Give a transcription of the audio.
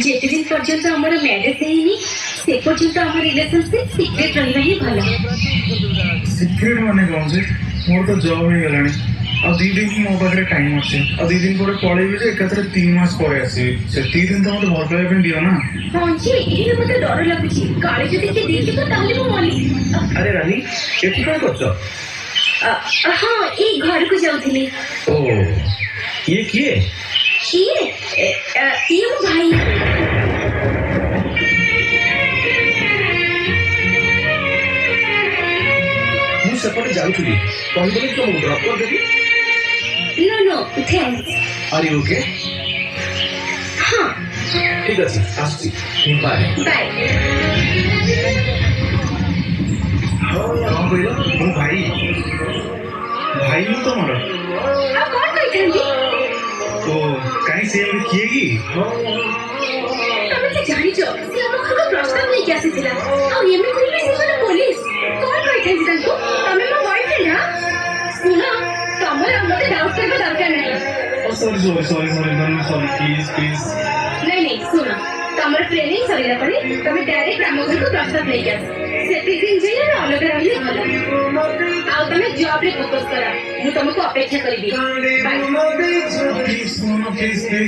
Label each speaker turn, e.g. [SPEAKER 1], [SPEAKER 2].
[SPEAKER 1] जेते दिन पर्यंत आमर मैरेज नहीं से पर्यंत आम रिलेशनशिप सीक्रेट रही ही भल
[SPEAKER 2] सिक्रेट माने कौन से मोर तो जॉब हो गलानी आ दी दिन मो पाखे टाइम अच्छे आ दी दिन पर पळेबी जे एकाथरे 3 मास पर आसी से 3 दिन तो मते भर पाए पे दियो ना
[SPEAKER 1] हां जी एही मते डर लागुची काळे जदी के देखि तो ताले मो मली
[SPEAKER 3] अरे रानी एठी काय करछो
[SPEAKER 1] हां ए घर को जाउथिली
[SPEAKER 3] ओ ये किए
[SPEAKER 1] ये मो भाई
[SPEAKER 3] मु सेपटे जाउथली कोन बोली तो ड्रॉप कर देबी
[SPEAKER 1] no thanks
[SPEAKER 3] are you okay
[SPEAKER 1] हाँ
[SPEAKER 3] ठीक আছে আসছি বাই
[SPEAKER 1] बाय
[SPEAKER 2] कौन कहलो मो भाई भाई मु तमरो
[SPEAKER 1] अब कौन कहथंदी
[SPEAKER 2] तो काई से किए की
[SPEAKER 1] तमे तो जानि जो से हम को प्रस्ताव नहीं क्या सिला आ एमे कोइले से मन पुलिस कौन कहथंदी तंको तमे मो बॉयफ्रेंड ना सुनो तमर हमके डाउट करबे दरकार नहीं
[SPEAKER 2] सॉरी प्लीज
[SPEAKER 1] नहीं सुनो तमर ट्रेनिंग सरीला पड़े तमे डायरेक्ट राम घर को प्रस्ताव नहीं क्या सेठी दिन जे ना अलग रही भलो आ तमे जॉब रे फोकस करा मु तुमको अपेक्षा करबी बाय
[SPEAKER 2] प्लीज